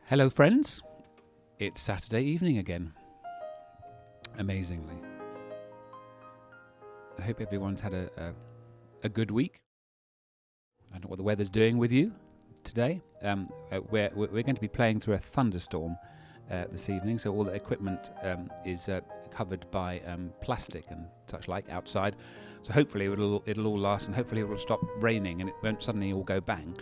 Hello friends, it's Saturday evening again, amazingly. I hope everyone's had a good week. I don't know what the weather's doing with you today. We're going to be playing through a thunderstorm this evening, so all the equipment is covered by plastic and such like outside. So hopefully it'll all last, and hopefully it will stop raining and it won't suddenly all go bang.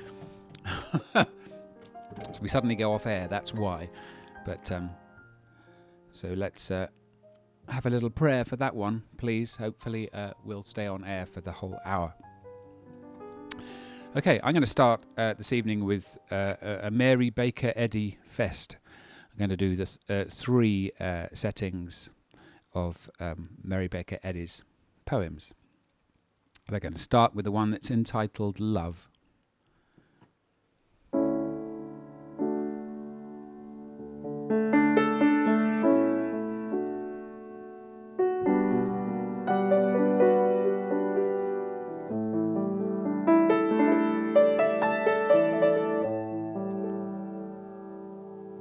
So we suddenly go off air, that's why. But so let's have a little prayer for that one, please. Hopefully we'll stay on air for the whole hour. Okay, I'm going to start this evening with a Mary Baker Eddy Fest. I'm going to do the three settings of Mary Baker Eddy's poems. We're going to start with the one that's entitled Love.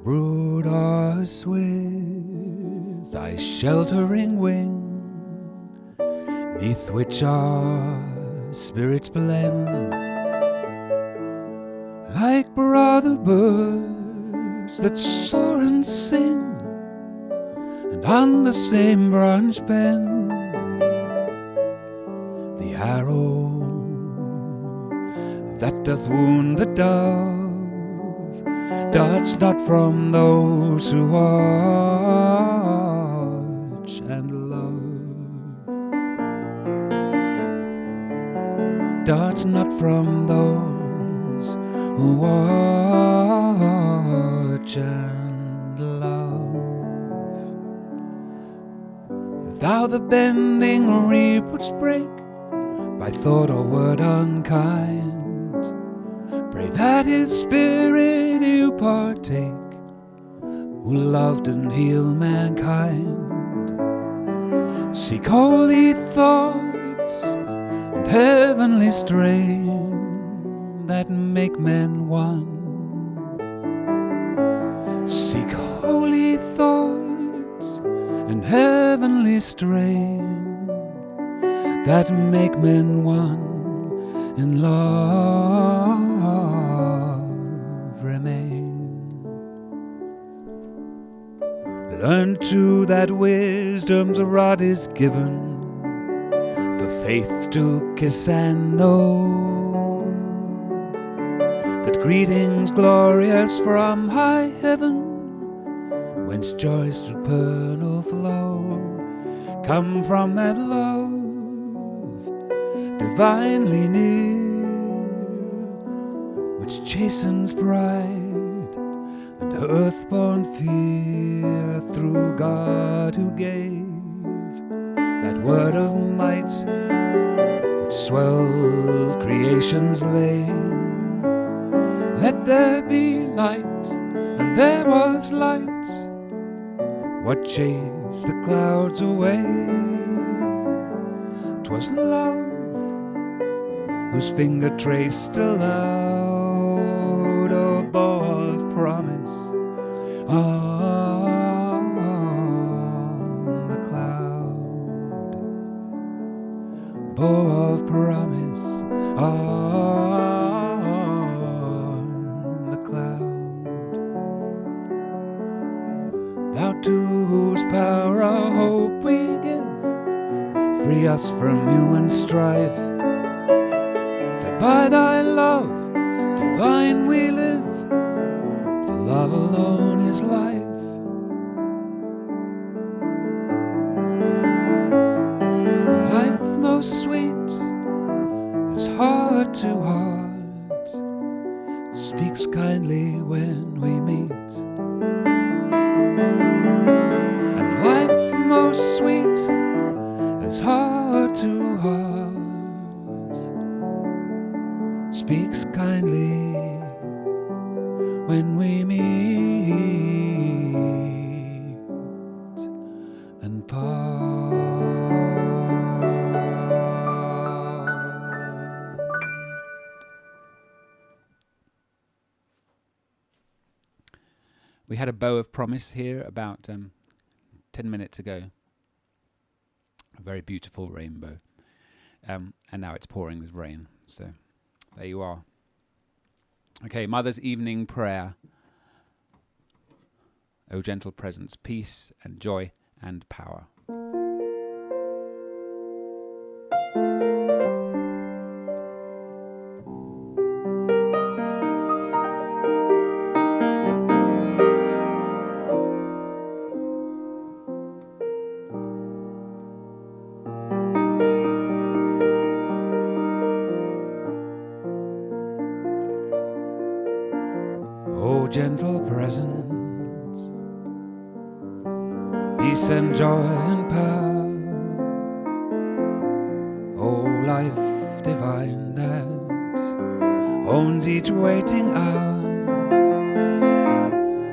Brood us with thy sheltering wing, 'neath which our spirits blend, like brother birds that soar and sing, and on the same branch bend. The arrow that doth wound the dove darts not from those who watch and love, darts not from those who watch and love. If thou the bending reed wouldst break, by thought or word unkind, pray that his spirit you partake, who loved and healed mankind. Seek holy thoughts and heavenly strain that make men one. Seek holy thoughts and heavenly strain that make men one. In love remain. Learn too that wisdom's rod is given, the faith to kiss and know, that greetings glorious from high heaven, whence joys supernal flow, come from that love divinely near, which chastens pride and earthborn fear, through God who gave that word of might which swelled creation's lane. Let there be light, and there was light. What chased the clouds away? 'Twas love, whose finger traced aloud a bow of promise on the cloud. Bow of promise on the cloud. Thou to whose power our hope we give, free us from human strife. By thy love divine we live, for love alone is life. Life most sweet is heart to heart, speaks kindly when we meet. And life most sweet is heart to heart, speaks kindly when we meet and part. We had a bow of promise here about 10 minutes ago. A very beautiful rainbow. And now it's pouring with rain. So there you are. Okay, Mother's Evening Prayer. O gentle presence, peace and joy and power. O gentle presence, peace and joy and power, O life divine that owns each waiting hour,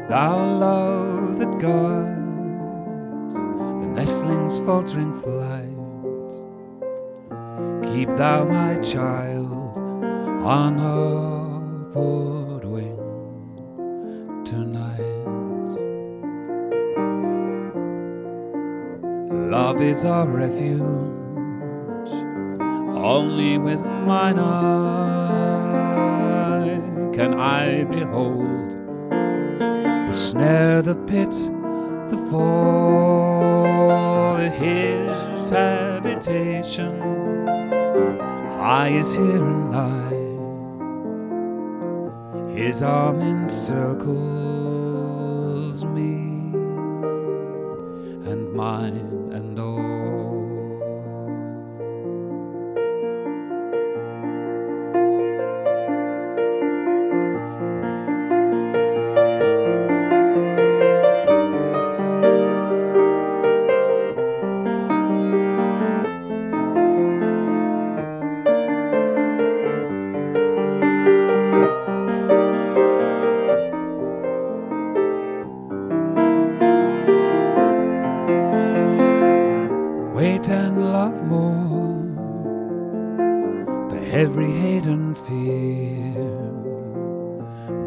thou love that guards the nestling's faltering flight, keep thou my child on upward wing tonight. Love is our refuge, only with mine eye can I behold the snare, the pit, the fall. His habitation high is here and nigh, his arm encircles me and mine and all. Wait and love more, for every hate and fear,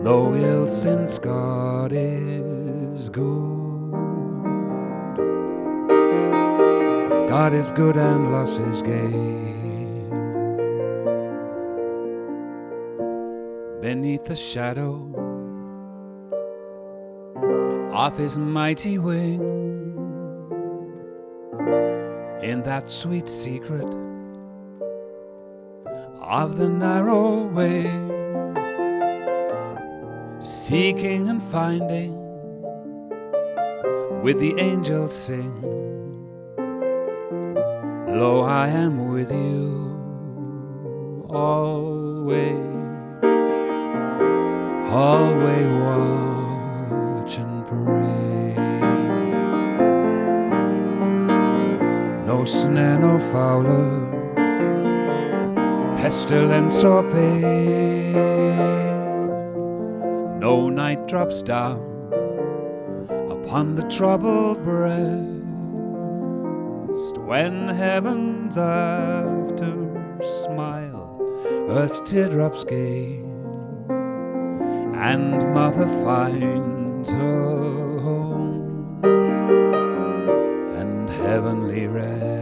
though ill since God is good. God is good and loss is gain. Beneath the shadow of his mighty wing, in that sweet secret of the narrow way, seeking and finding, with the angels sing, lo, I am with you always, always watch and pray. No snare, no fowler, pestilence or pain, no night drops down upon the troubled breast. When heaven's after smile earth's teardrops gain, and mother finds her home and heavenly rest.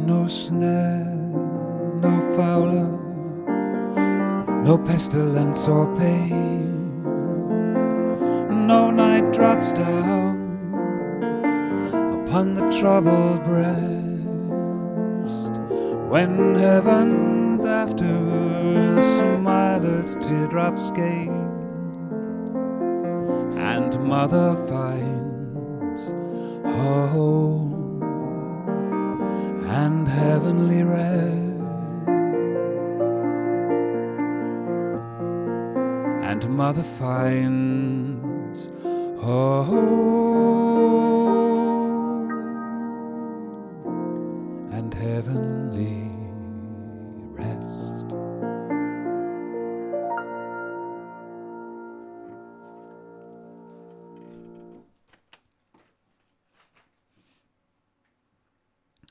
No snare, no fowler, no pestilence or pain, no night drops down upon the troubled breast. When heaven's after smilers earth's teardrops gain, and mother finds home and heavenly rest, and mother finds home and heavenly rest.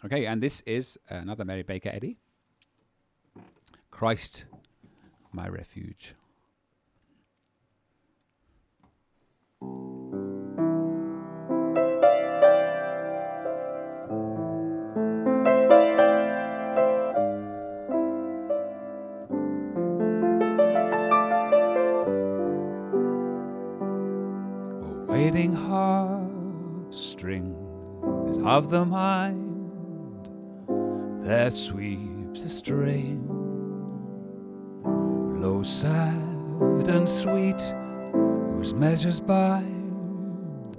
Okay, and this is another Mary Baker Eddy. Christ, my refuge. A waiting harp string is of the mind. There sweeps a strain, low, sad, and sweet, whose measures bind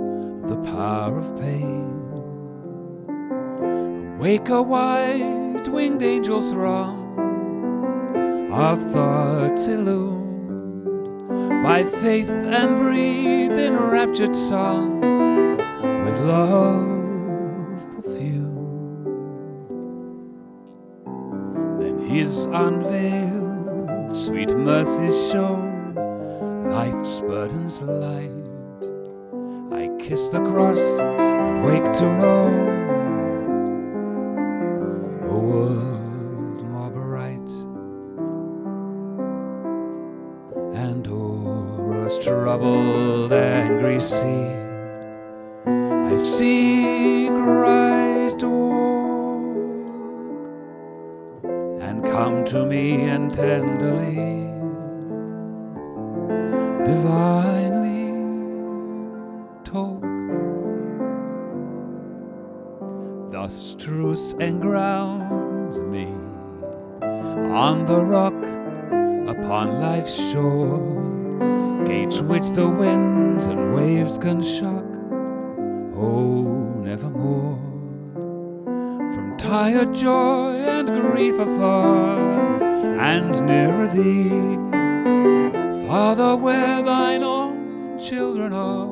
the power of pain. Awake a white-winged angel throng of thoughts illumed by faith, and breathe in raptured song with love perfumed. His unveiled sweet mercies show life's burdens light. I kiss the cross and wake to know a world more bright, and o'er us troubled angry sea I see Christ come to me and tenderly, divinely talk. Thus truth engrounds me on the rock upon life's shore, gates which the winds and waves can shock, oh, nevermore. From tired joy and grief afar, and nearer thee, Father, where thine own children are,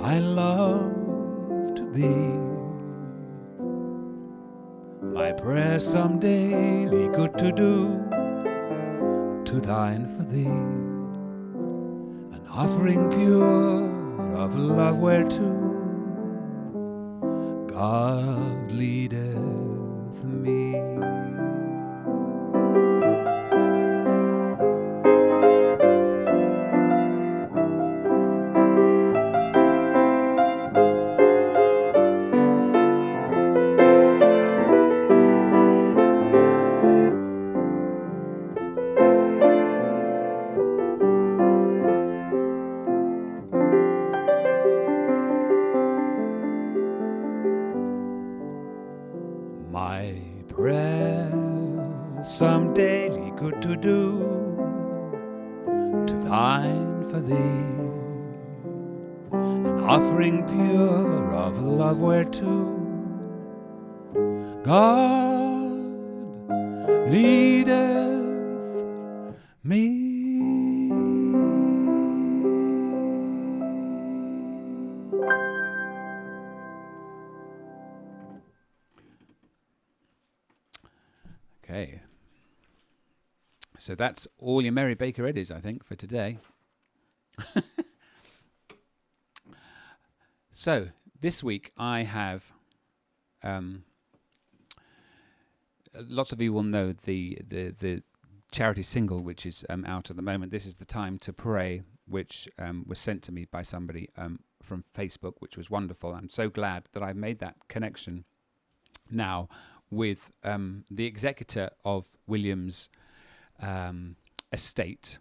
I love to be. My prayer some daily good to do, to thine for thee, an offering pure of love whereto God leadeth me. My prayer some daily good to do, to thine for thee, an offering pure of love whereto God leadeth me. Okay, so that's all your Mary Baker Eddies, I think, for today. So this week I have, lots of you will know the charity single which is out at the moment. This is the Time to Pray, which was sent to me by somebody from Facebook, which was wonderful. I'm so glad that I've made that connection now with the executor of William's estate,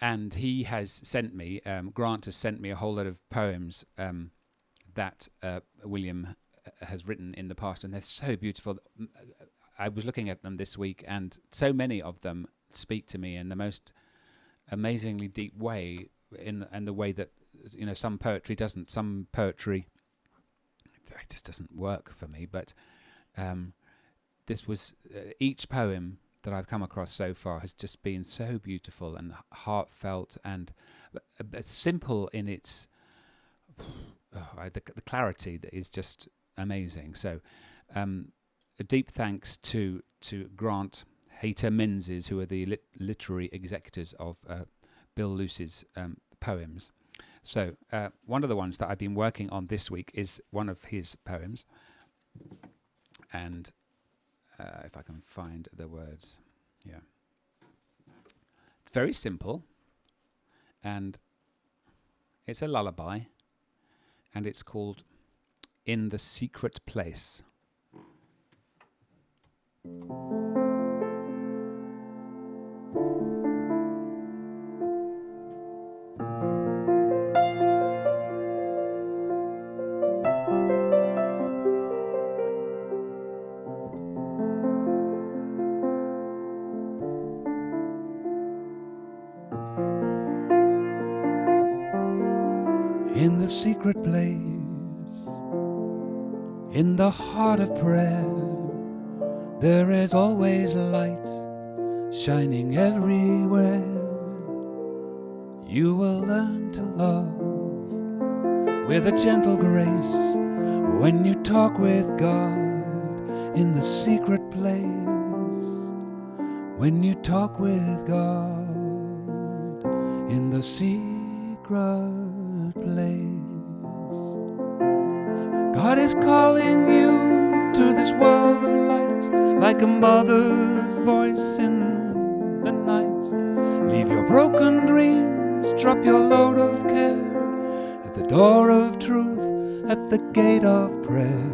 and he has sent me, Grant has sent me a whole lot of poems that William has written in the past, and they're so beautiful. I was looking at them this week, and so many of them speak to me in the most amazingly deep way, in the way that some poetry doesn't. Some poetry it just doesn't work for me. But this was each poem that I've come across so far has just been so beautiful and heartfelt and simple in its the clarity that is just amazing. So a deep thanks to Grant Hayter Menzies, who are the literary executors of Bill Luce's poems. So one of the ones that I've been working on this week is one of his poems, and if I can find the words, yeah, it's very simple, and it's a lullaby, and it's called "In the Secret Place." In the secret place, in the heart of prayer, there is always light shining everywhere. You will learn to love with a gentle grace when you talk with God in the secret place. When you talk with God in the secret place. God is calling you to this world of light, like a mother's voice in the night. Leave your broken dreams, drop your load of care at the door of truth, at the gate of prayer.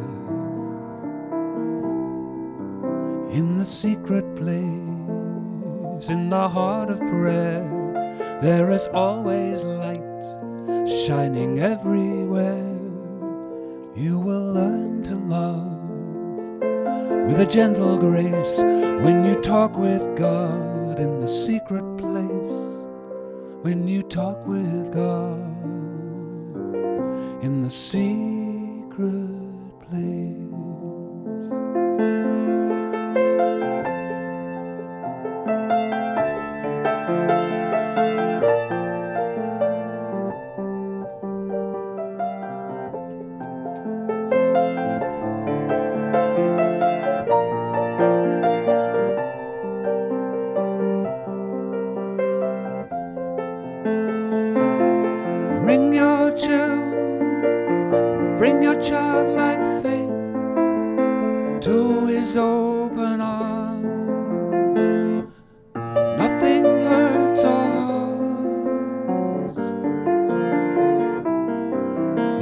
In the secret place, in the heart of prayer, there is always light shining everywhere. You will learn to love with a gentle grace when you talk with God in the secret place. When you talk with God in the secret place. Bring your childlike faith to his open arms. Nothing hurts or harms.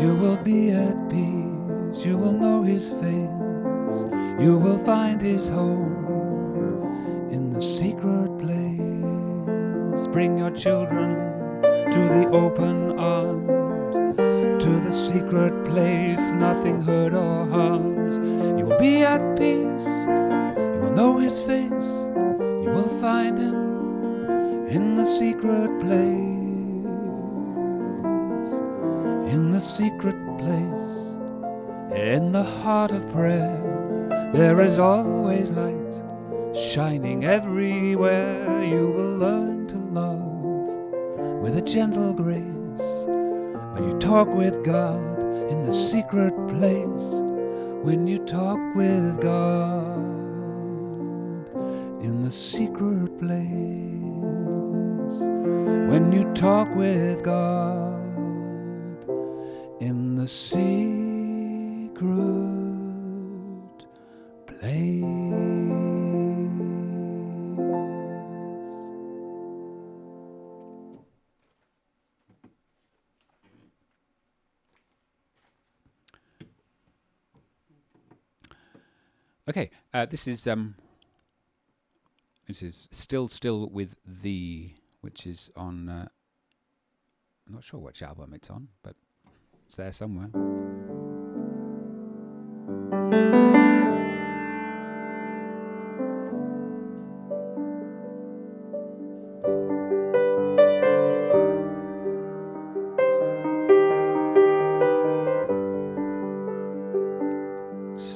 You will be at peace, you will know his face, you will find his home in the secret place. Bring your children to the open arms, to the secret place, nothing hurt or harms. You will be at peace, you will know his face, you will find him in the secret place. In the secret place, in the heart of prayer, there is always light shining everywhere. You will learn to love with a gentle grace when you talk with God in the secret place. When you talk with God in the secret place. When you talk with God in the secret place. Okay, this is still with Thee, which is on. I'm not sure which album it's on, but it's there somewhere.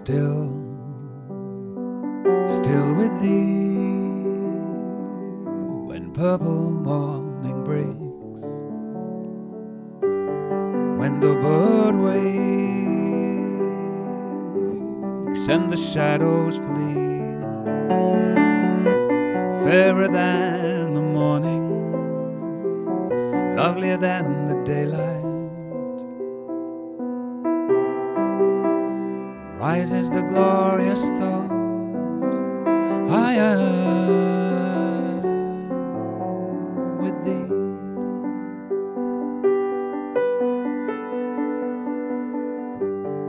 still with thee. When purple morning breaks, when the bird wakes and the shadows flee, fairer than the morning, lovelier than the daylight, rises the glorious thought, I am with thee.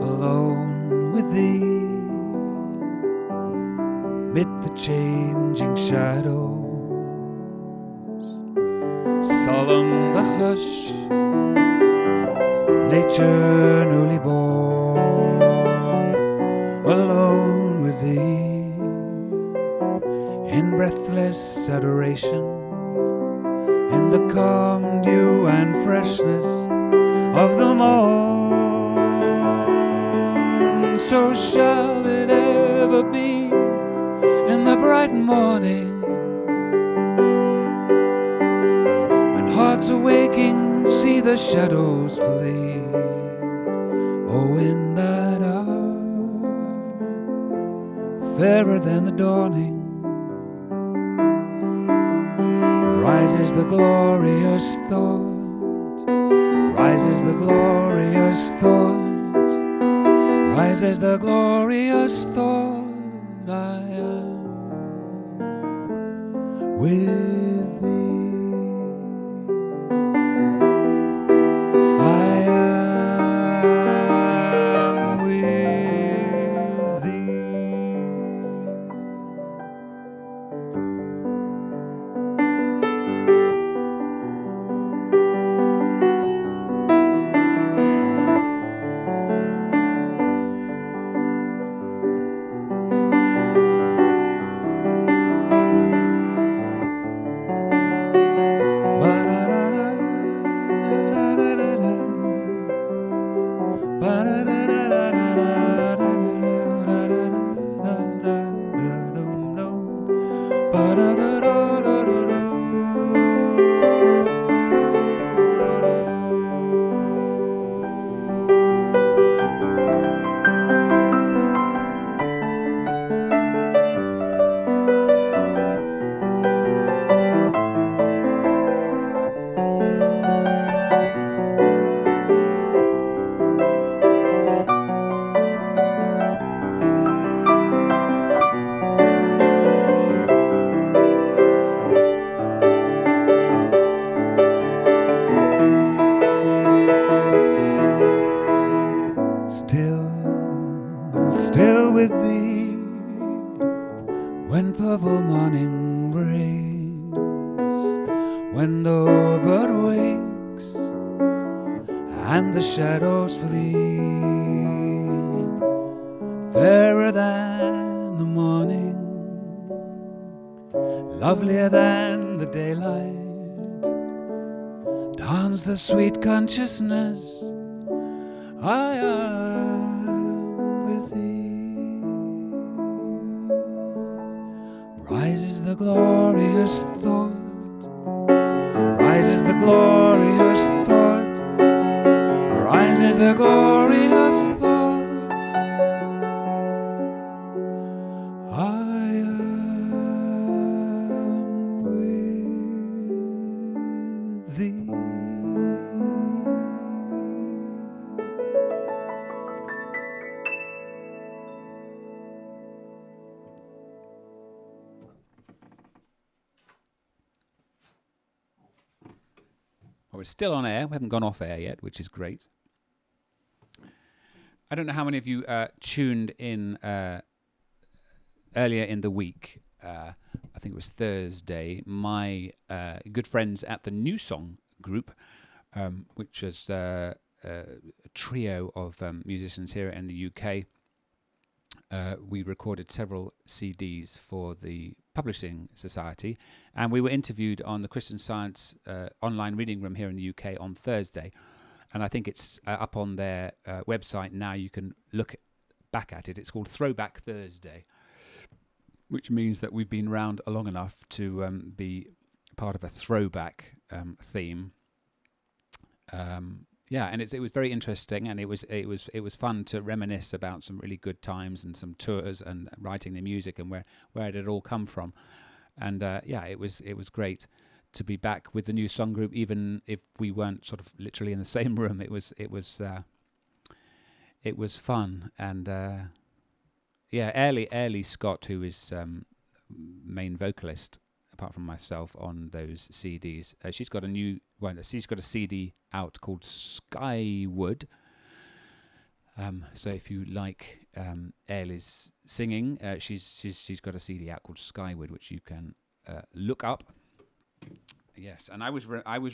Alone with thee, mid the changing shadows, solemn the hush, nature newly born. Alone with thee, in breathless adoration, in the calm dew and freshness of the morn. So shall it ever be in the bright morning, when hearts awaking see the shadows flee. Oh, in that hour, fairer than the dawning, rises the glorious thought, rises the glorious thought, rises the glorious thought, I am with thee. I am with thee. Still with thee, when purple morning breaks, when the bird wakes and the shadows flee, fairer than the morning, lovelier than the daylight, dawns the sweet consciousness, I am with thee. Rises the glorious thought, rises the glorious thought, rises the glorious thought, I am with thee. Well, we're still on air. We haven't gone off air yet, which is great. I don't know how many of you tuned in earlier in the week. I think it was Thursday. My good friends at the New Song group, which is a trio of musicians here in the UK, we recorded several CDs for the Publishing Society, and we were interviewed on the Christian Science online reading room here in the UK on Thursday, and I think it's up on their website now. You can look back at it. It's called Throwback Thursday, which means that we've been round long enough to be part of a throwback theme. And it was very interesting, and it was fun to reminisce about some really good times and some tours and writing the music and where it had all come from. And it was great to be back with the new song group, even if we weren't sort of literally in the same room. It was fun. And Airlie Scott, who is main vocalist apart from myself on those CDs, she's got a CD out called Skyward. So if you like Airlie's singing, she's got a CD out called Skyward, which you can look up. Yes, and I was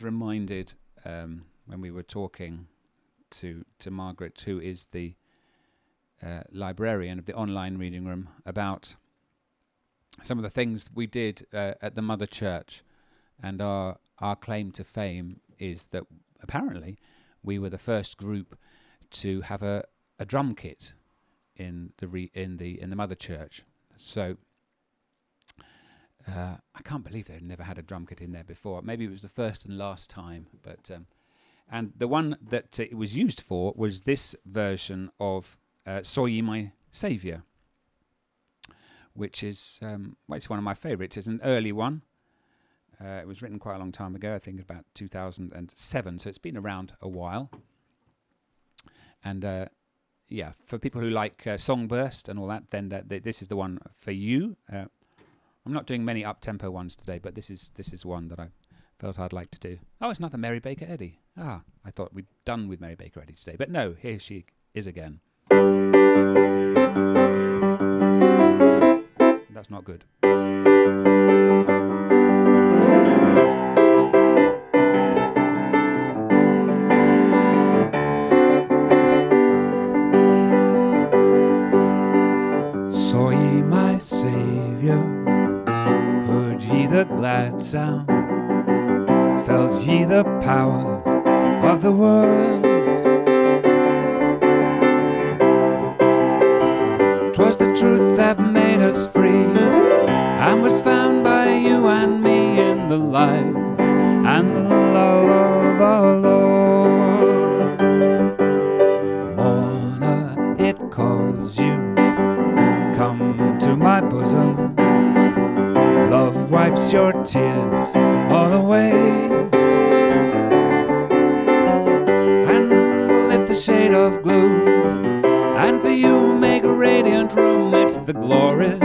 reminded when we were talking to Margaret, who is the librarian of the online reading room, about some of the things we did at the Mother Church, and our claim to fame is that apparently we were the first group to have a drum kit in the Mother Church. So I can't believe they'd never had a drum kit in there before. Maybe it was the first and last time, but and the one that it was used for was this version of "Saw Ye My Saviour," which is it's one of my favourites. It's an early one. It was written quite a long time ago, I think about 2007, so it's been around a while. And for people who like Songburst and all that, then this is the one for you. I'm not doing many up-tempo ones today, but this is one that I felt I'd like to do. Oh, it's another Mary Baker Eddy. I thought we'd done with Mary Baker Eddy today, but no, here she is again. That's not good. Saw ye my Saviour, heard ye the glad sound, felt ye the power of the word. 'Twas the truth that made us free, and was found by you and me in the life and the love of our Lord. Mourner, it calls you, come to my bosom. Love wipes your tears all away, and will lift the shade of gloom, and for you make a radiant room. It's the glories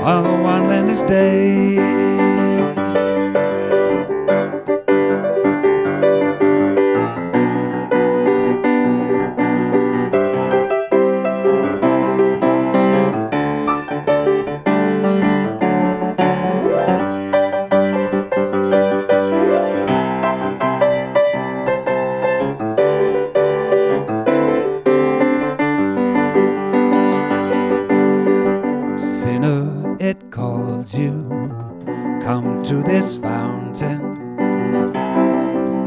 of one landless day. It calls you, come to this fountain,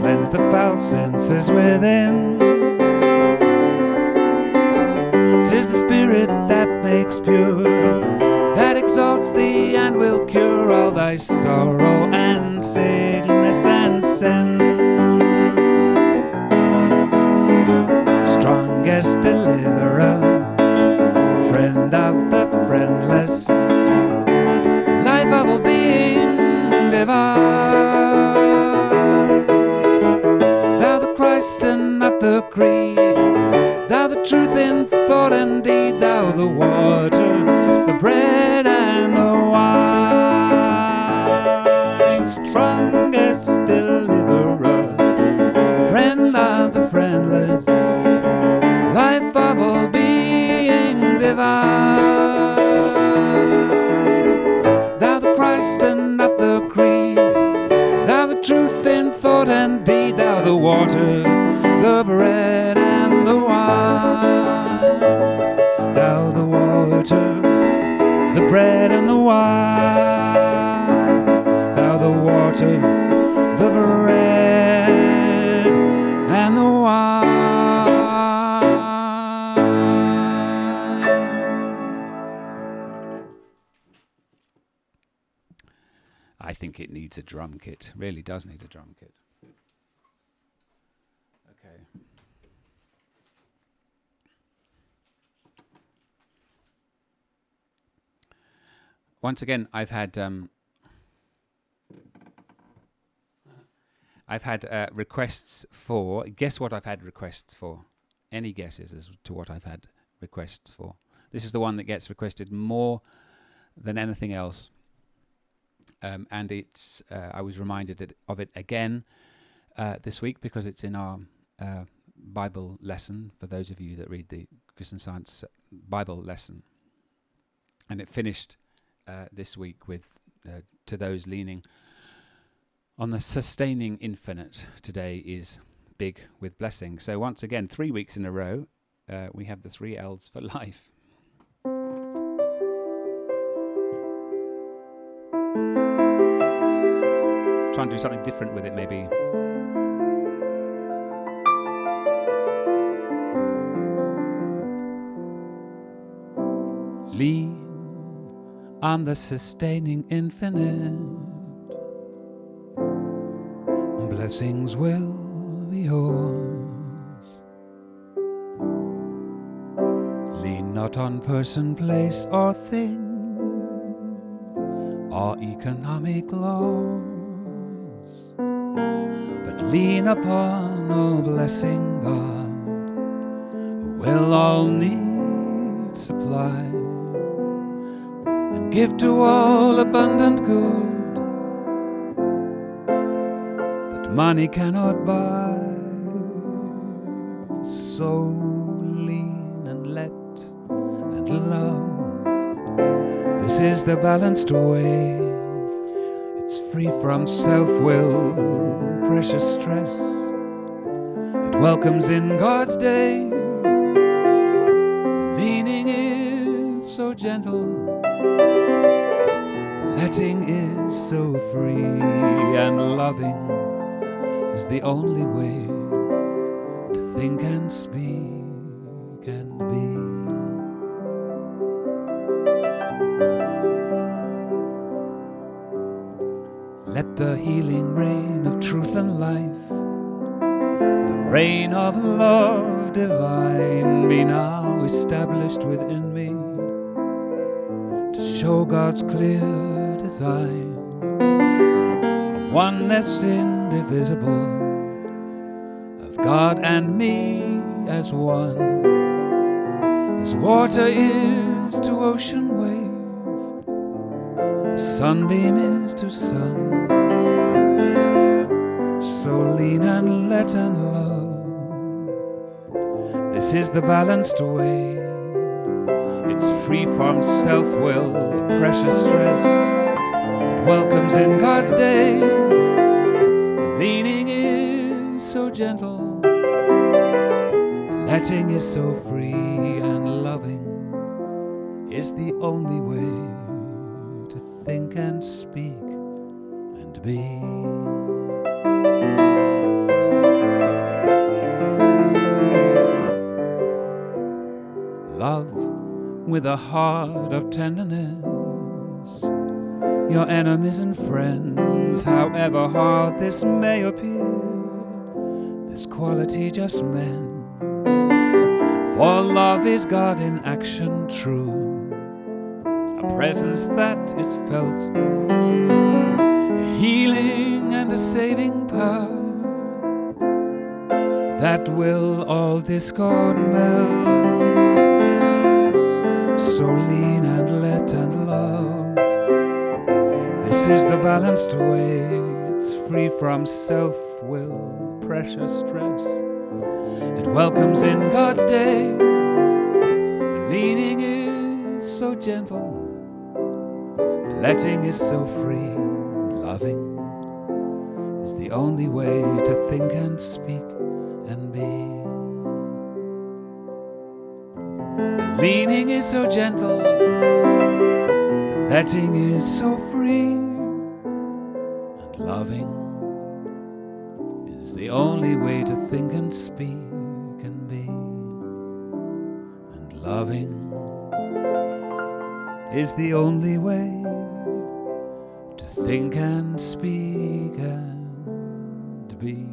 cleanse the foul senses within. 'Tis the Spirit that makes pure, that exalts thee and will cure all thy sorrow and sickness and sin. Strongest deliverer, friend of the friendless, life of all being divine. Thou the Christ and not the creed, thou the truth in thought and deed, thou the water, the bread and the wine. Strongest deliverer, friend of the friendless, life of all being divine. And not the creed, thou the truth in thought and deed, thou the water, the bread and the wine. Thou the water, the bread and the wine. Thou the water, the bread and the wine. I think it needs a drum kit. Really does need a drum kit. Okay. Once again, I've had requests for. Guess what I've had requests for? Any guesses as to what I've had requests for? This is the one that gets requested more than anything else. And it's I was reminded of it again this week because it's in our Bible lesson, for those of you that read the Christian Science Bible lesson. And it finished this week with, to those leaning on the sustaining infinite, today is big with blessing. So once again, 3 weeks in a row, we have the 3 L's for life. Try and do something different with it, maybe. Lean on the sustaining infinite. Blessings will be yours. Lean not on person, place, or thing, or economic laws, but lean upon all blessing God, who will all needs supply, and give to all abundant good that money cannot buy. So lean and let and love. This is the balanced way. It's free from self-will, precious stress. It welcomes in God's day. Leaning is so gentle. Letting is so free, and loving is the only way to think and speak and be. Let the healing rain of truth and life, the rain of love divine, be now established within me, to show God's clear design of oneness indivisible, of God and me as one, as water is to ocean wave, as sunbeam is to sun. So lean and let and love. This is the balanced way. It's free from self-will, precious stress. It welcomes in God's day. Leaning is so gentle. Letting is so free, and loving is the only way to think and speak and be. Love with a heart of tenderness your enemies and friends, however hard this may appear. This quality just mends, for love is God in action true, a presence that is felt, a healing and a saving power that will all discord melt. So lean and let and love. This is the balanced way. It's free from self-will, precious stress. It welcomes in God's day. The leaning is so gentle. The letting is so free. Loving is the only way to think and speak and be. Leaning is so gentle, the letting is so free, and loving is the only way to think and speak and be. And loving is the only way to think and speak and be.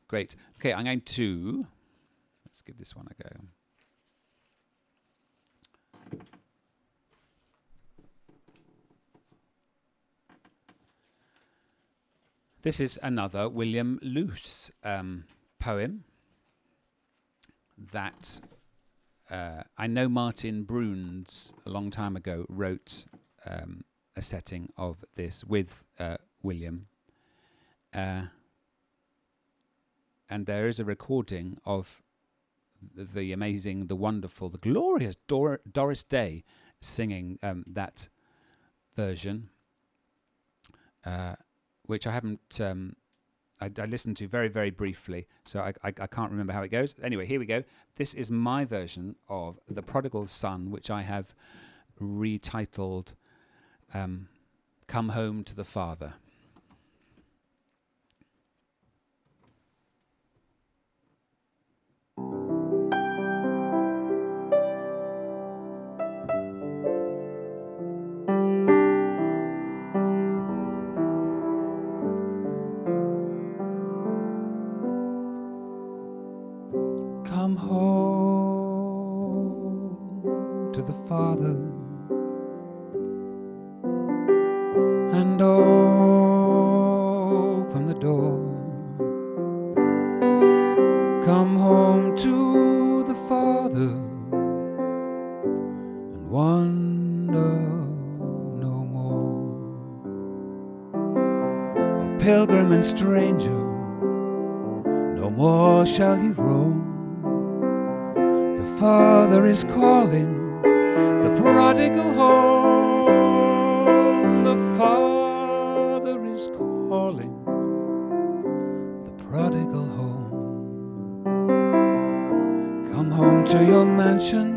Great. Okay, I'm going to... Let's give this one a go. This is another William Luce poem that I know Martin Bruns a long time ago wrote a setting of this with William. And there is a recording of the amazing, the wonderful, the glorious Doris Day singing that version, which I haven't, I listened to very, very briefly, so I can't remember how it goes. Anyway, here we go. This is my version of The Prodigal Son, which I have retitled Come Home to the Father. Come home to the Father and open the door. Come home to the Father and wonder no more. O pilgrim and stranger, no more shall you roam. The Father is calling the prodigal home. The Father is calling the prodigal home. Come home to your mansions,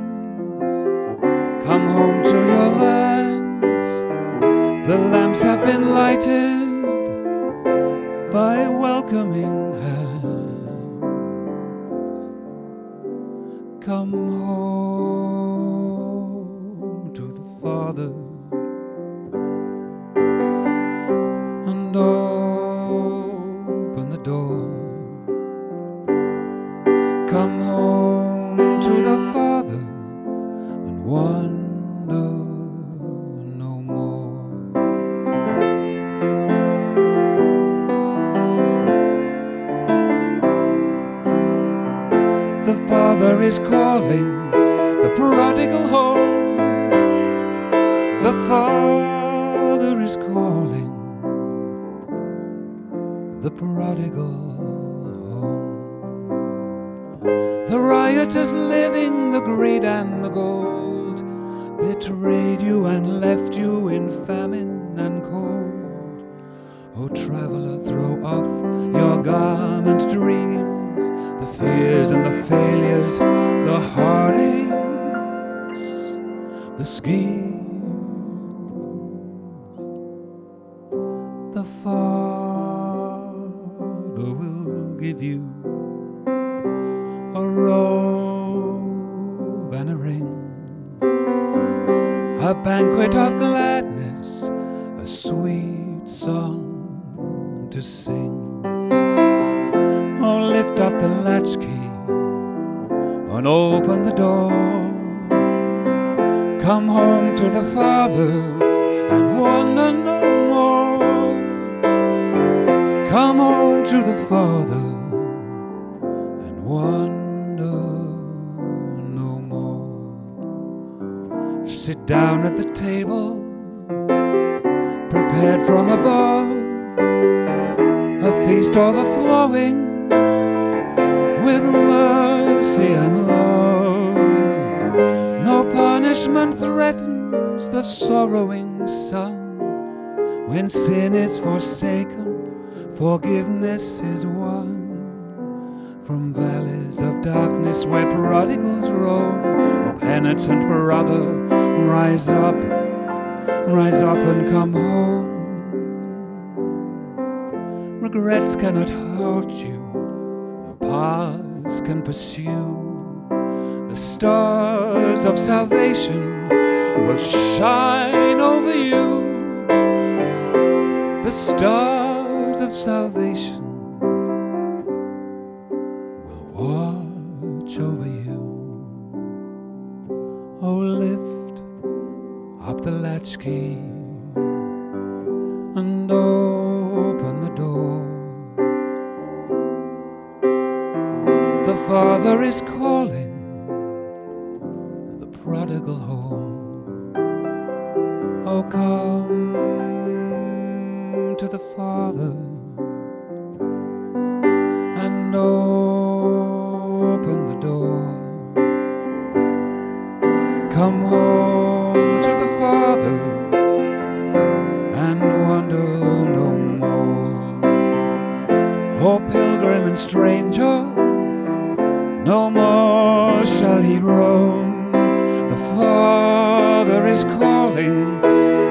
come home to your lands. The lamps have been lighted by welcoming hands. Come home to the Father and open the door. Come home to the Father and wonder no more. The Father is calling the prodigal home. The Father is calling the prodigal home. The riotous living, the greed and the gold, betrayed you and left you in famine and cold. O traveler, throw off your garment dreams, the fears and the failures, the heartaches, the schemes. The Father will give you a robe and a ring, a banquet of gladness, a sweet song to sing. Oh, lift up the latchkey and open the door. Come home to the Father and wonder no more. Come home to the Father and wonder no more. Sit down at the table, prepared from above, a feast overflowing with mercy and love. No punishment threatens the sorrowing son. When sin is forsaken, forgiveness is won. From valleys of darkness where prodigals roam, O penitent brother, rise up and come home. Regrets cannot hurt you, hearts can pursue. The stars of salvation will shine over you. The stars of salvation will watch over you. Oh, lift up the latchkey and open the door. The Father is calling the prodigal home. Oh, come to the Father and open the door. Come home to the Father and wonder no more. Oh, pilgrim and stranger, no more shall he roam. The Father is calling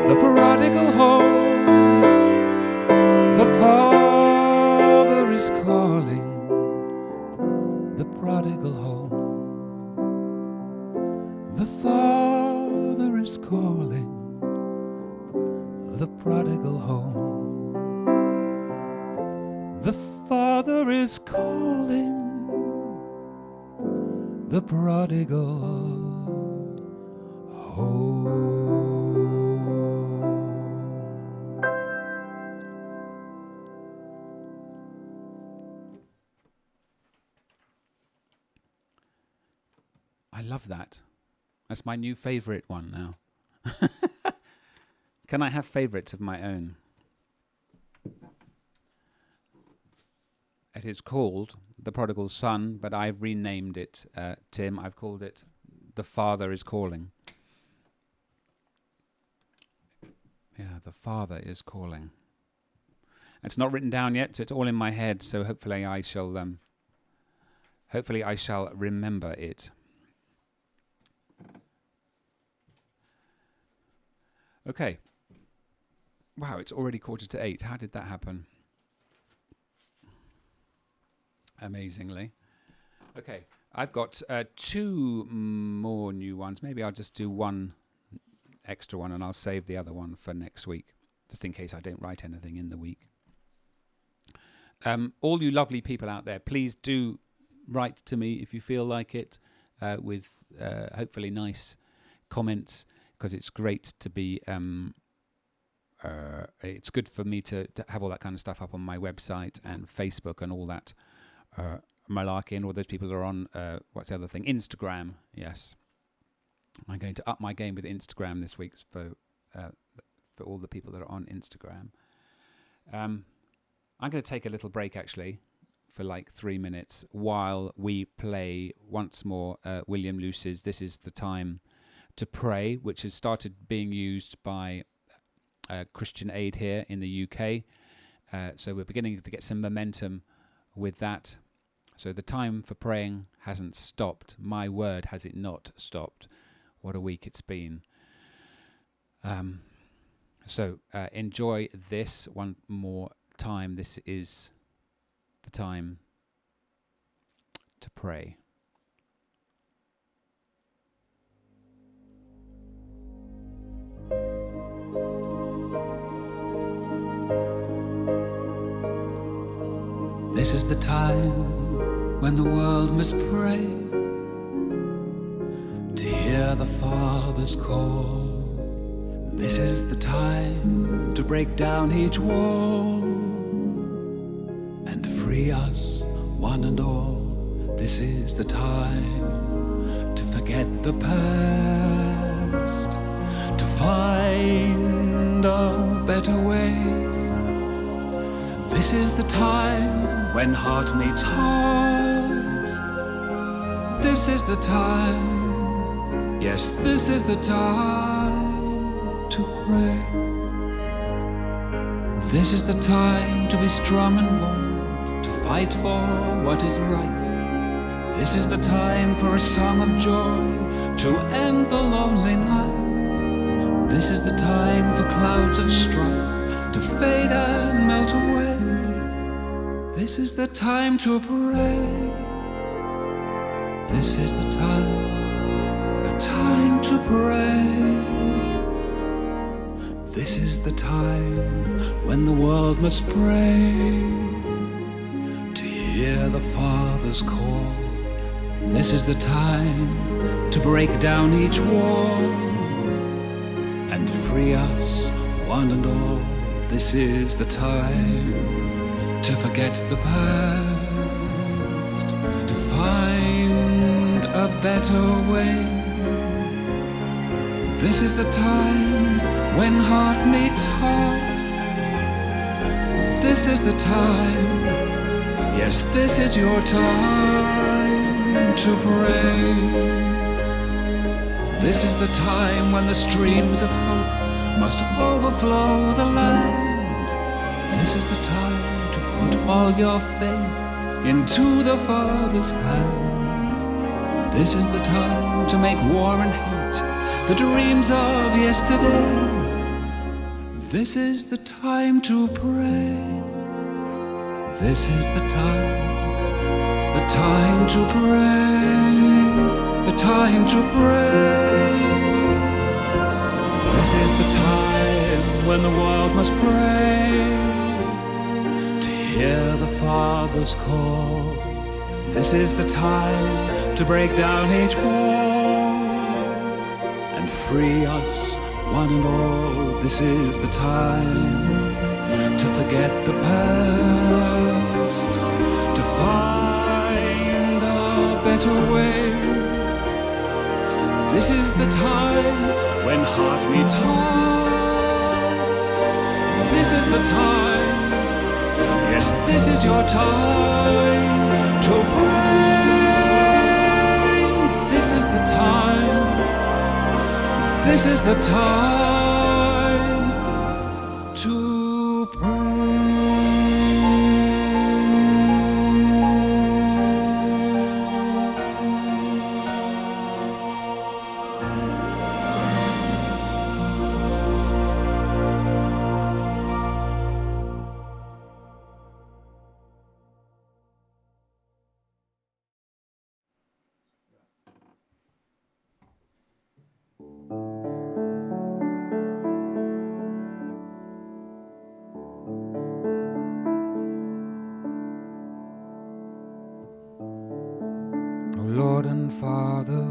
the prodigal home. The Father is calling the prodigal home. The Father is calling the prodigal home. The Father is calling the prodigal home. I love that. That's my new favourite one now. Can I have favourites of my own? It is called The Prodigal Son, but I've renamed it, Tim. I've called it The Father is Calling. Yeah, The Father is Calling. It's not written down yet, so it's all in my head, so hopefully I shall remember it. Okay. Wow, it's already 7:45. How did that happen? Amazingly. Okay, I've got 2 more new ones. Maybe I'll just do one extra one and I'll save the other one for next week, just in case I don't write anything in the week. All you lovely people out there, please do write to me if you feel like it, with hopefully nice comments, because it's great to be... it's good for me to have all that kind of stuff up on my website and Facebook and all that malarkey, and all those people that are on, what's the other thing? Instagram, yes. I'm going to up my game with Instagram this week for all the people that are on Instagram. I'm going to take a little break, actually, for like 3 minutes while we play once more William Luce's This Is the Time to Pray, which has started being used by Christian Aid here in the UK. So we're beginning to get some momentum with that. So the time for praying hasn't stopped. My word, has it not stopped. What a week it's been. So enjoy this one more time. This is the time to pray. This is the time when the world must pray to hear the Father's call. This is the time to break down each wall and free us, one and all. This is the time to forget the past, to find a better way. This is the time when heart meets heart. This is the time, yes, this is the time to pray. This is the time to be strong and bold, to fight for what is right. This is the time for a song of joy, to end the lonely night. This is the time for clouds of strife to fade and melt away. This is the time to pray. This is the time to pray. This is the time when the world must pray to hear the Father's call. This is the time to break down each wall and free us, one and all. This is the time to forget the past, to find a better way. This is the time when heart meets heart. This is the time, yes, this is your time to pray. This is the time when the streams of hope must overflow the land. This is the time to put all your faith into the Father's hands. This is the time to make war and hate the dreams of yesterday. This is the time to pray. This is the time to pray, the time to pray. This is the time when the world must pray to hear the Father's call. This is the time to break down each wall and free us, one and all. This is the time to forget the past, to find a better way. This is the time when heart meets heart. This is the time, yes, this is your time to pray. This is the time, this is the time to pray. Lord and Father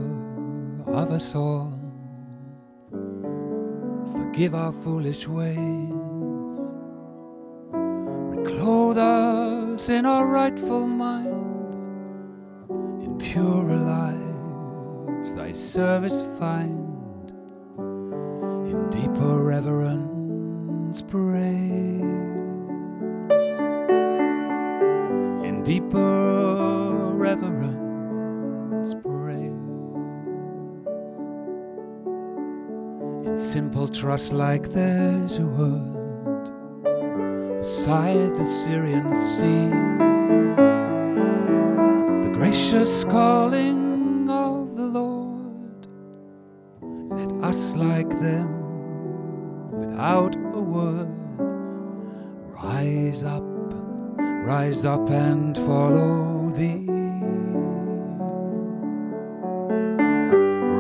of us all, forgive our foolish ways, reclothe us in our rightful mind, in purer lives thy service find, in deeper reverence praise, in deeper reverence praise, in simple trust like there's a word beside the Syrian sea, the gracious calling of the Lord. Let us like them without a word rise up and follow thee.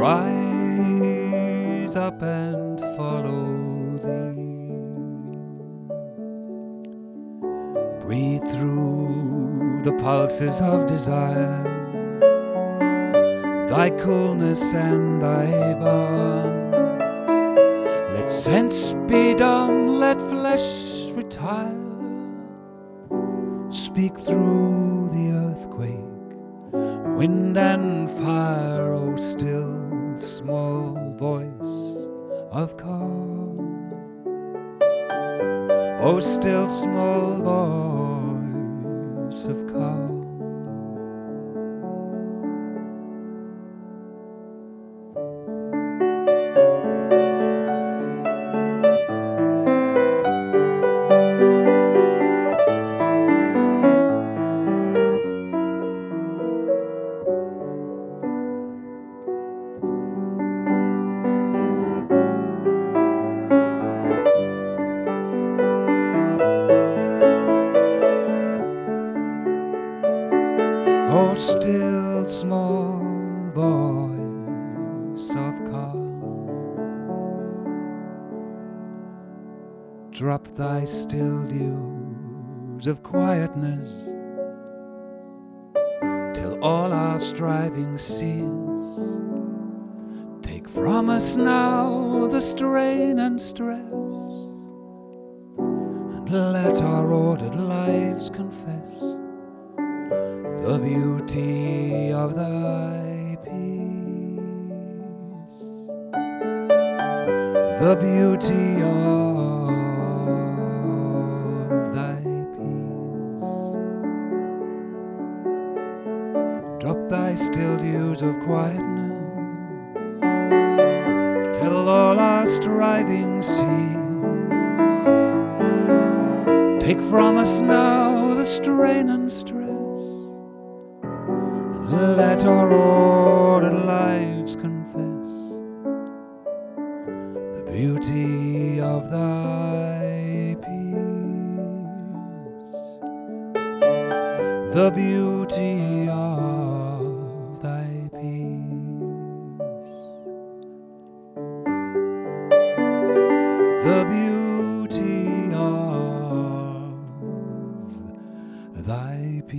Rise up and follow thee. Breathe through the pulses of desire thy coolness and thy balm. Let sense be dumb, let flesh retire. Speak through the earthquake, wind and fire, O still small voice of calm, O still small voice of calm. Oh, still small voice of calm, drop thy still dews of quietness, till all our striving cease. Take from us now the strain and stress, and let our ordered lives confess the beauty of thy peace, the beauty of thy peace. Drop thy still dews of quietness, till all our striving cease. Take from us now the strain and stress, and let our ordered lives confess the beauty of thy peace, the beauty of thy peace, the beauty of thy peace.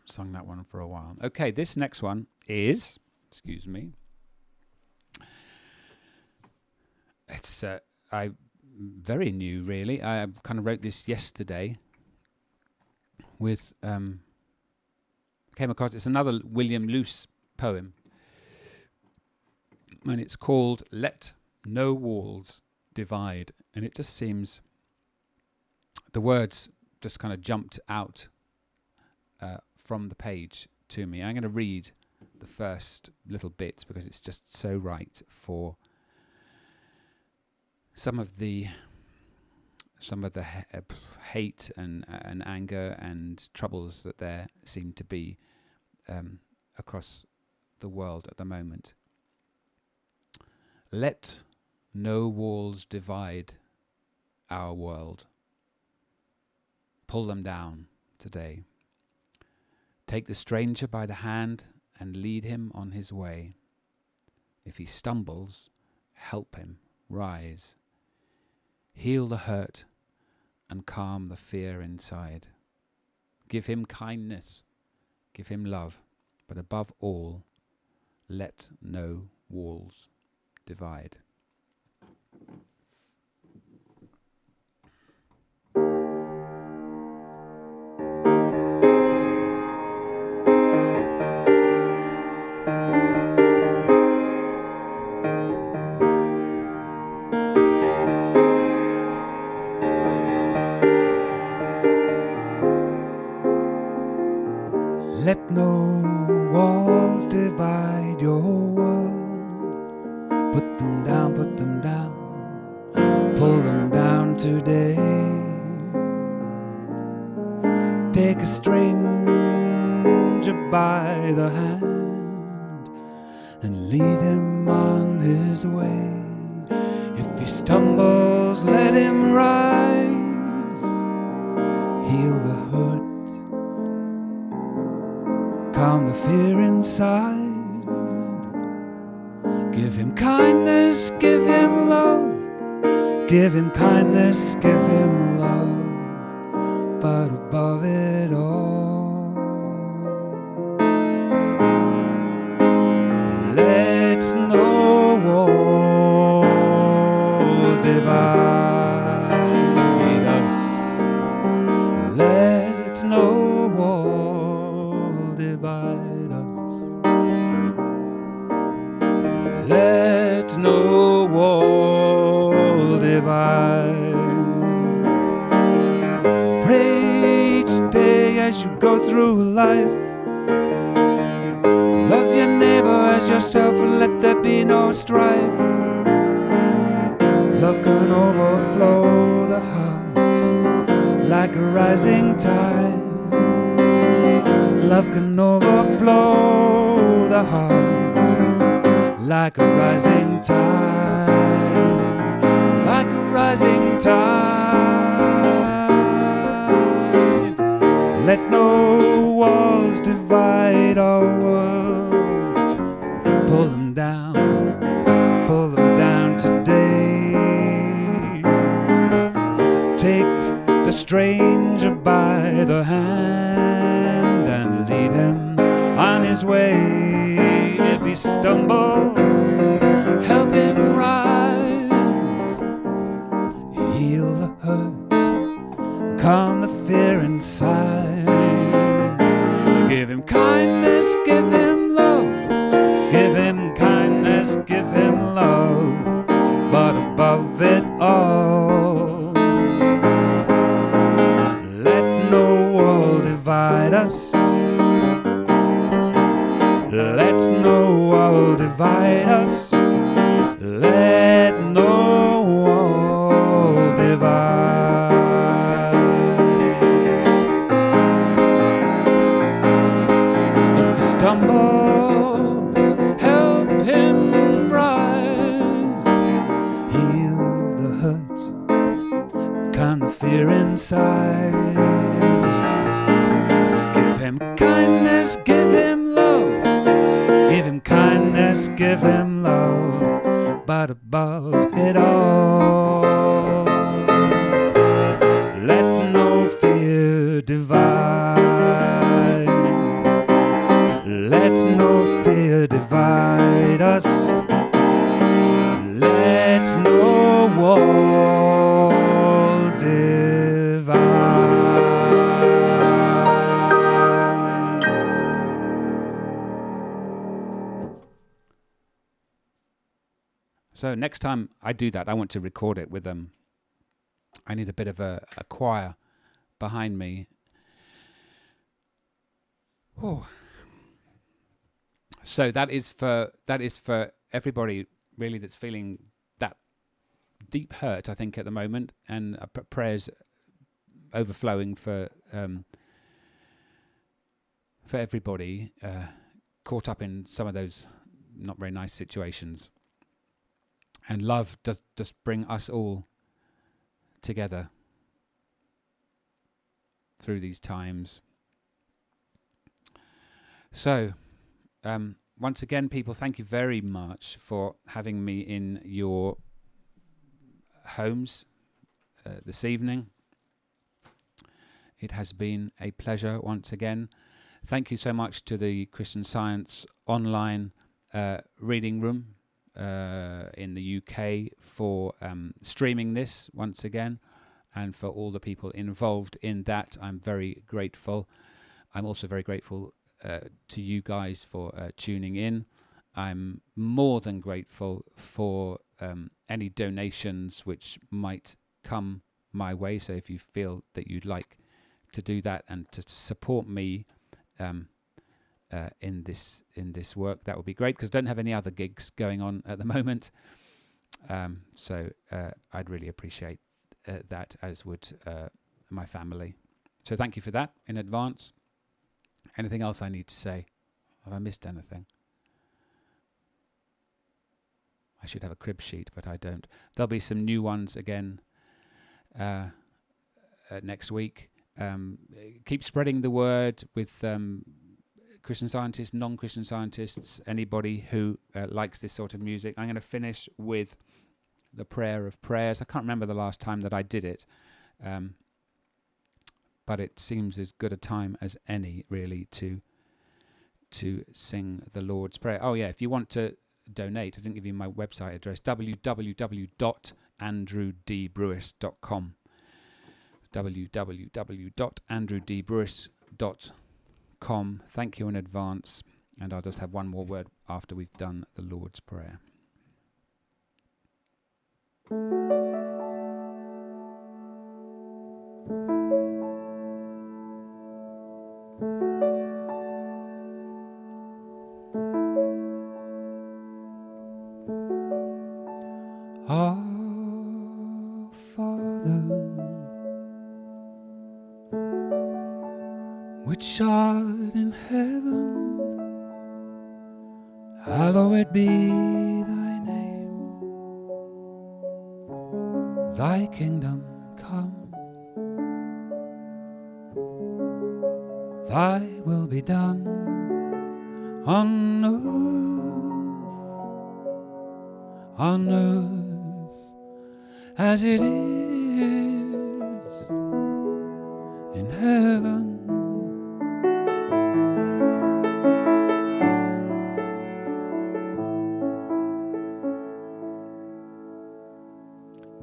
Sung that one for a while. Okay, this next one is, excuse me, it's very new really. I kind of wrote this yesterday with came across, it's another William Luce poem, and it's called Let No Walls Divide, and it just seems, the words just kind of jumped out from the page to me. I'm going to read the first little bit because it's just so right for some of the hate and anger and troubles that there seem to be across the world at the moment. Let no walls divide our world. Pull them down today. Take the stranger by the hand and lead him on his way. If he stumbles, help him rise. Heal the hurt and calm the fear inside. Give him kindness, give him love, but above all, let no walls divide. Let no walls divide your world. Put them down, pull them down today. Take a stranger by the hand and lead him on his way. If he stumbles, let him rise. Heal the hurt, calm the fear inside. Give him kindness, give him love. Give him kindness, give him love. But above it all, let no wall divide us. Let no wall divide us. Let no wall divide. Pray each day as you go through life. Love your neighbor as yourself, and let there be no strife. Love can overflow the heart like a rising tide. Love can overflow the heart like a rising tide, like a rising tide. Let no walls divide our world. Pull them down today. Take the stranger by the hand and lead him on his way. If he stumbles, help him rise. Heal the hurts, calm the fear inside. Give him kindness, give him love. Give him kindness, give him love. But above it all, let no wall divide us. Let no wall divide us. Let no wall divide. If he stumbles, help him rise. Heal the hurt, calm the fear inside. Give him kindness, give him love. Give him kindness, give him love. But above it all, let no fear divide. Let no fear divide us. Let no wall divide. So next time I do that, I want to record it with I need a bit of a choir behind me. Oh. So that is for everybody really that's feeling that deep hurt, I think, at the moment, and prayers overflowing for everybody caught up in some of those not very nice situations. And love does just bring us all together through these times. So, once again, people, thank you very much for having me in your homes this evening. It has been a pleasure once again. Thank you so much to the Christian Science online reading room in the UK for streaming this once again, and for all the people involved in that. I'm very grateful. I'm also very grateful to you guys for tuning in. I'm more than grateful for any donations which might come my way. So if you feel that you'd like to do that and to support me in this work, that would be great, because I don't have any other gigs going on at the moment. So I'd really appreciate that, as would my family. So thank you for that in advance. Anything else I need to say? Have I missed anything? I should have a crib sheet, but I don't. There'll be some new ones again next week. Keep spreading the word with Christian scientists, non-Christian scientists, anybody who likes this sort of music. I'm going to finish with the prayer of prayers. I can't remember the last time that I did it, but it seems as good a time as any, really, to sing the Lord's Prayer. Oh yeah, if you want to donate, I didn't give you my website address, www.andrewdbrewis.com, www.andrewdbrewis.com. Thank you in advance, and I'll just have one more word after we've done the Lord's Prayer. Our Father, which art in heaven, Hallowed be thy name, thy kingdom come, thy will be done on earth as it is in heaven.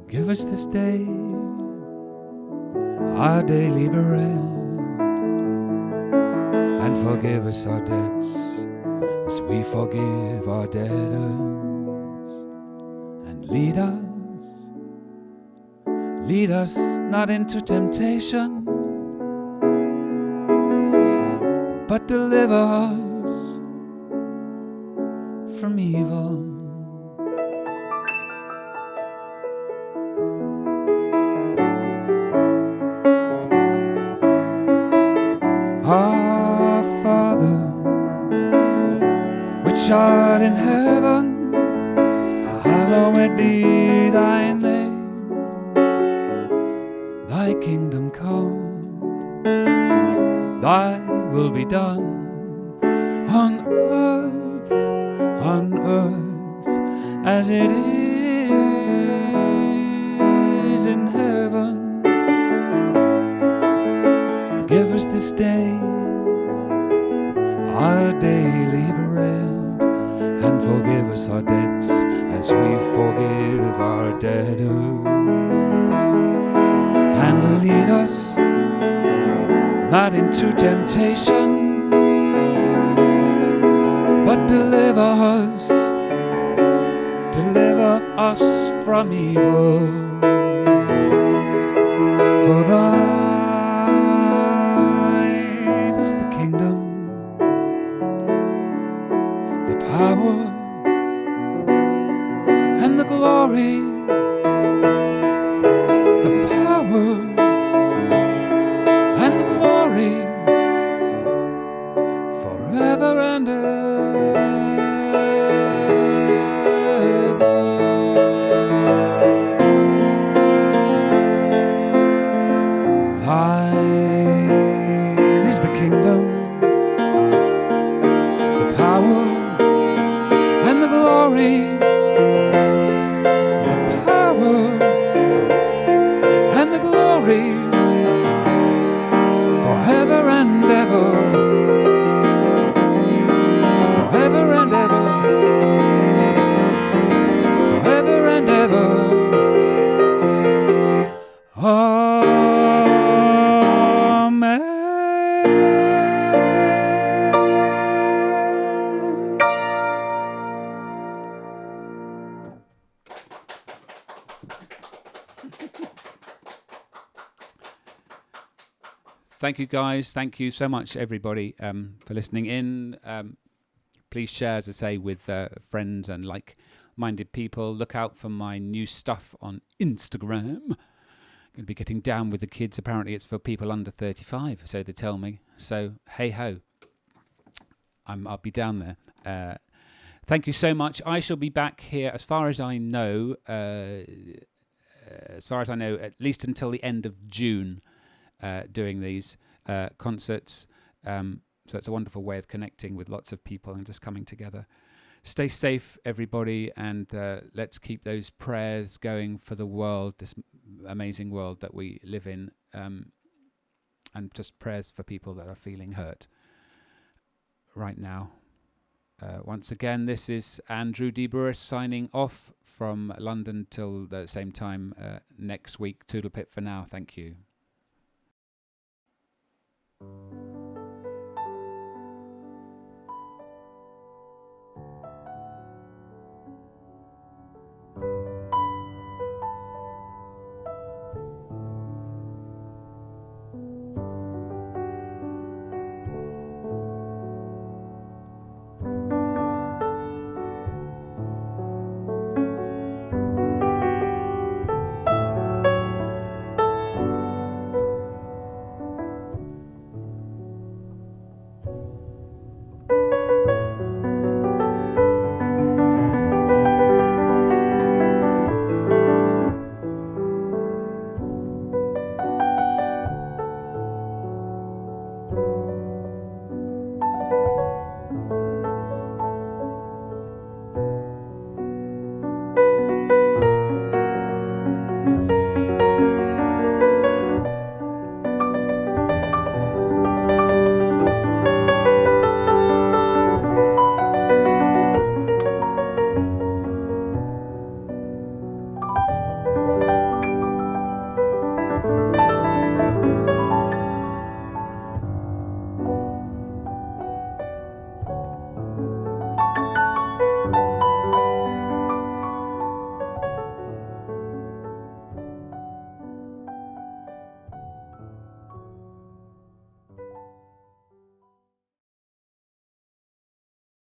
Give us this day our daily bread, and forgive us our debts as we forgive our debtors. And lead us not into temptation, but deliver us from evil. Our Father, which art in heaven, hallowed be thy name. Thy kingdom come, thy will be done on earth as it is in heaven. Give us this day our daily bread, and forgive us our debts as we forgive our debtors. And lead us not into temptation, but deliver us from evil. For thine is the kingdom, the power, and the glory. The power and the glory forever and ever. Thine is the kingdom, the power and the glory. The power and the glory forever and ever. Forever and ever. Forever and ever. Amen. Thank you, guys. Thank you so much, everybody, for listening in. Please share, as I say, with friends and like-minded people. Look out for my new stuff on Instagram. Going to be getting down with the kids. Apparently, it's for people under 35, so they tell me. So, hey-ho. I'll be down there. Thank you so much. I shall be back here, as far as I know, at least until the end of June, doing these concerts. So it's a wonderful way of connecting with lots of people and just coming together. Stay safe, everybody, and let's keep those prayers going for the world, this amazing world that we live in, and just prayers for people that are feeling hurt right now. Once again, this is Andrew D. Brewis signing off from London till the same time next week. Toodle pip for now. Thank you.